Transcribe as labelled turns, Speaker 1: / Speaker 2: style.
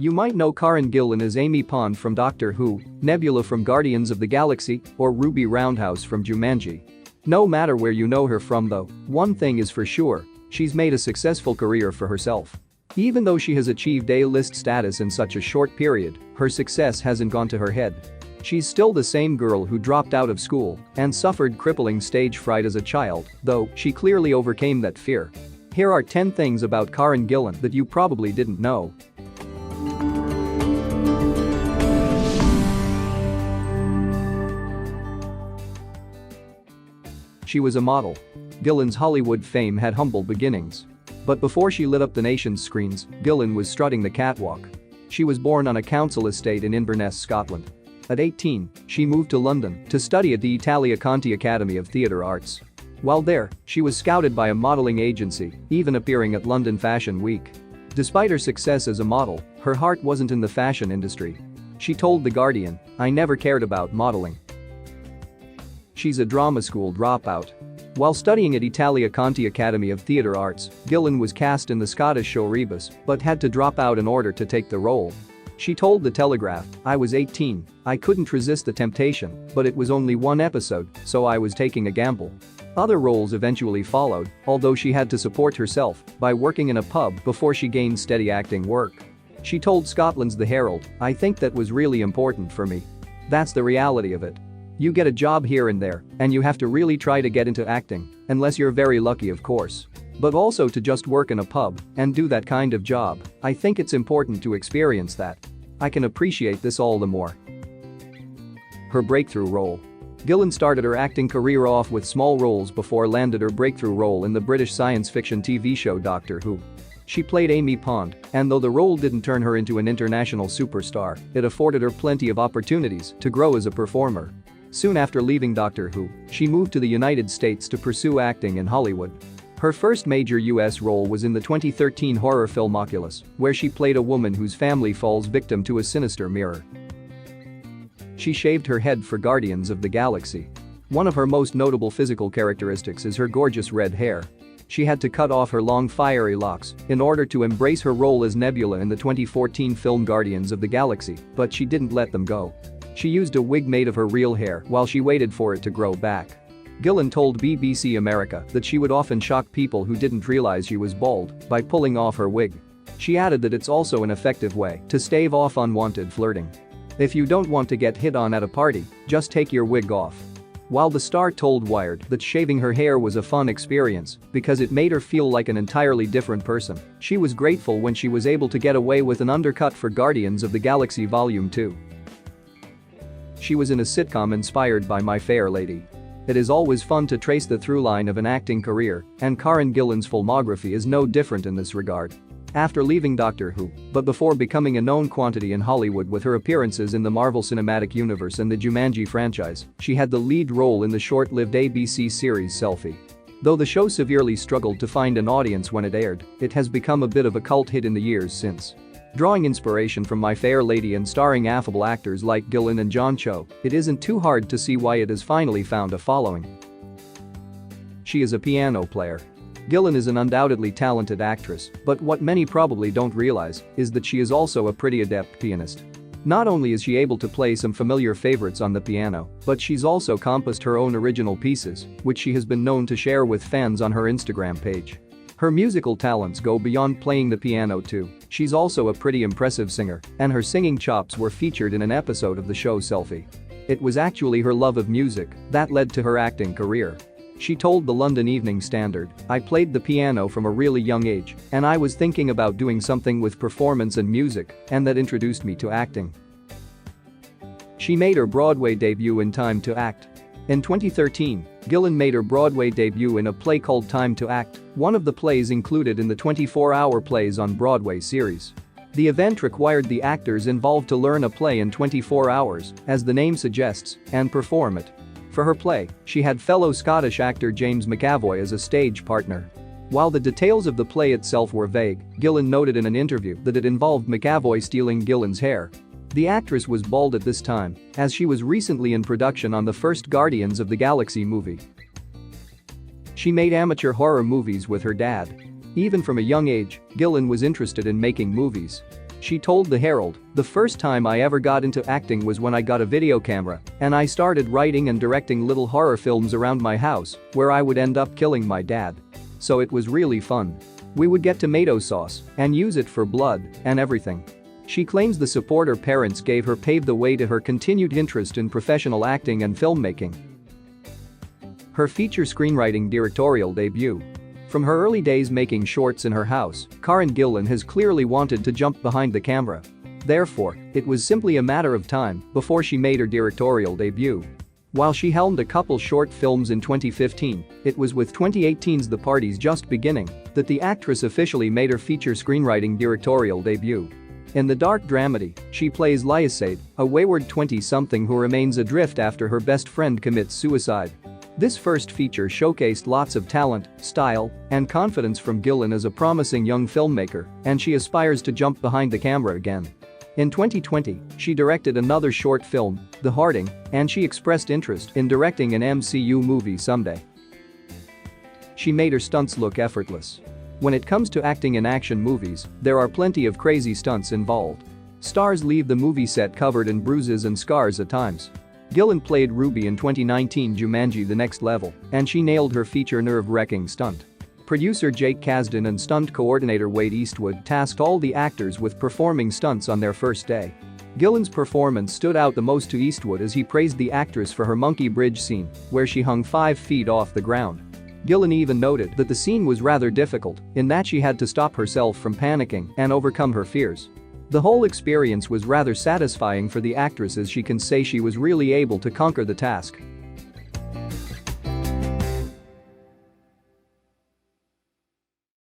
Speaker 1: You might know Karen Gillan as Amy Pond from Doctor Who, Nebula from Guardians of the Galaxy, or Ruby Roundhouse from Jumanji. No matter where you know her from though, one thing is for sure, she's made a successful career for herself. Even though she has achieved A-list status in such a short period, her success hasn't gone to her head. She's still the same girl who dropped out of school and suffered crippling stage fright as a child, though she clearly overcame that fear. Here are 10 things about Karen Gillan that you probably didn't know. She was a model. Gillan's Hollywood fame had humble beginnings. But before she lit up the nation's screens, Gillan was strutting the catwalk. She was born on a council estate in Inverness, Scotland. At 18, she moved to London to study at the Italia Conti Academy of Theatre Arts. While there, she was scouted by a modeling agency, even appearing at London Fashion Week. Despite her success as a model, her heart wasn't in the fashion industry. She told The Guardian, "I never cared about modeling." She's a drama school dropout. While studying at Italia Conti Academy of Theatre Arts, Gillan was cast in the Scottish show Rebus, but had to drop out in order to take the role. She told The Telegraph, "I was 18, I couldn't resist the temptation, but it was only one episode, so I was taking a gamble." Other roles eventually followed, although she had to support herself by working in a pub before she gained steady acting work. She told Scotland's The Herald, "I think that was really important for me. That's the reality of it. You get a job here and there, and you have to really try to get into acting, unless you're very lucky of course. But also to just work in a pub and do that kind of job, I think it's important to experience that. I can appreciate this all the more." Her breakthrough role. Gillan started her acting career off with small roles before landed her breakthrough role in the British science fiction TV show Doctor Who. She played Amy Pond, and though the role didn't turn her into an international superstar, it afforded her plenty of opportunities to grow as a performer. Soon after leaving Doctor Who, she moved to the United States to pursue acting in Hollywood. Her first major US role was in the 2013 horror film Oculus, where she played a woman whose family falls victim to a sinister mirror. She shaved her head for Guardians of the Galaxy. One of her most notable physical characteristics is her gorgeous red hair. She had to cut off her long fiery locks in order to embrace her role as Nebula in the 2014 film Guardians of the Galaxy, but she didn't let them go. She used a wig made of her real hair while she waited for it to grow back. Gillan told BBC America that she would often shock people who didn't realize she was bald by pulling off her wig. She added that it's also an effective way to stave off unwanted flirting. "If you don't want to get hit on at a party, just take your wig off." While the star told Wired that shaving her hair was a fun experience because it made her feel like an entirely different person, she was grateful when she was able to get away with an undercut for Guardians of the Galaxy Volume 2. She was in a sitcom inspired by My Fair Lady. It is always fun to trace the through line of an acting career, and Karen Gillan's filmography is no different in this regard. After leaving Doctor Who, but before becoming a known quantity in Hollywood with her appearances in the Marvel Cinematic Universe and the Jumanji franchise, she had the lead role in the short-lived ABC series Selfie. Though the show severely struggled to find an audience when it aired, it has become a bit of a cult hit in the years since. Drawing inspiration from My Fair Lady and starring affable actors like Gillan and John Cho, it isn't too hard to see why it has finally found a following. She is a piano player. Gillan is an undoubtedly talented actress, but what many probably don't realize is that she is also a pretty adept pianist. Not only is she able to play some familiar favorites on the piano, but she's also composed her own original pieces, which she has been known to share with fans on her Instagram page. Her musical talents go beyond playing the piano too. She's also a pretty impressive singer, and her singing chops were featured in an episode of the show Selfie. It was actually her love of music that led to her acting career. She told the London Evening Standard, "I played the piano from a really young age, and I was thinking about doing something with performance and music, and that introduced me to acting." She made her Broadway debut in Time to Act. In 2013, Gillan made her Broadway debut in a play called Time to Act, one of the plays included in the 24-hour Plays on Broadway series. The event required the actors involved to learn a play in 24 hours, as the name suggests, and perform it. For her play, she had fellow Scottish actor James McAvoy as a stage partner. While the details of the play itself were vague, Gillan noted in an interview that it involved McAvoy stealing Gillan's hair. The actress was bald at this time, as she was recently in production on the first Guardians of the Galaxy movie. She made amateur horror movies with her dad. Even from a young age, Gillan was interested in making movies. She told the Herald, "The first time I ever got into acting was when I got a video camera and I started writing and directing little horror films around my house where I would end up killing my dad. So it was really fun. We would get tomato sauce and use it for blood and everything." She claims the support her parents gave her paved the way to her continued interest in professional acting and filmmaking. Her feature screenwriting directorial debut. From her early days making shorts in her house, Karen Gillan has clearly wanted to jump behind the camera. Therefore, it was simply a matter of time before she made her directorial debut. While she helmed a couple short films in 2015, it was with 2018's The Party's Just Beginning that the actress officially made her feature screenwriting directorial debut. In the dark dramedy, she plays Lyacade, a wayward 20-something who remains adrift after her best friend commits suicide. This first feature showcased lots of talent, style, and confidence from Gillan as a promising young filmmaker, and she aspires to jump behind the camera again. In 2020, she directed another short film, The Harding, and she expressed interest in directing an MCU movie someday. She made her stunts look effortless. When it comes to acting in action movies, there are plenty of crazy stunts involved. Stars leave the movie set covered in bruises and scars at times. Gillan played Ruby in 2019 Jumanji: The Next Level, and she nailed her feature nerve-wracking stunt. Producer Jake Kasdan and stunt coordinator Wade Eastwood tasked all the actors with performing stunts on their first day. Gillan's performance stood out the most to Eastwood as he praised the actress for her monkey bridge scene, where she hung 5 feet off the ground. Gillan even noted that the scene was rather difficult in that she had to stop herself from panicking and overcome her fears. The whole experience was rather satisfying for the actress as she can say she was really able to conquer the task.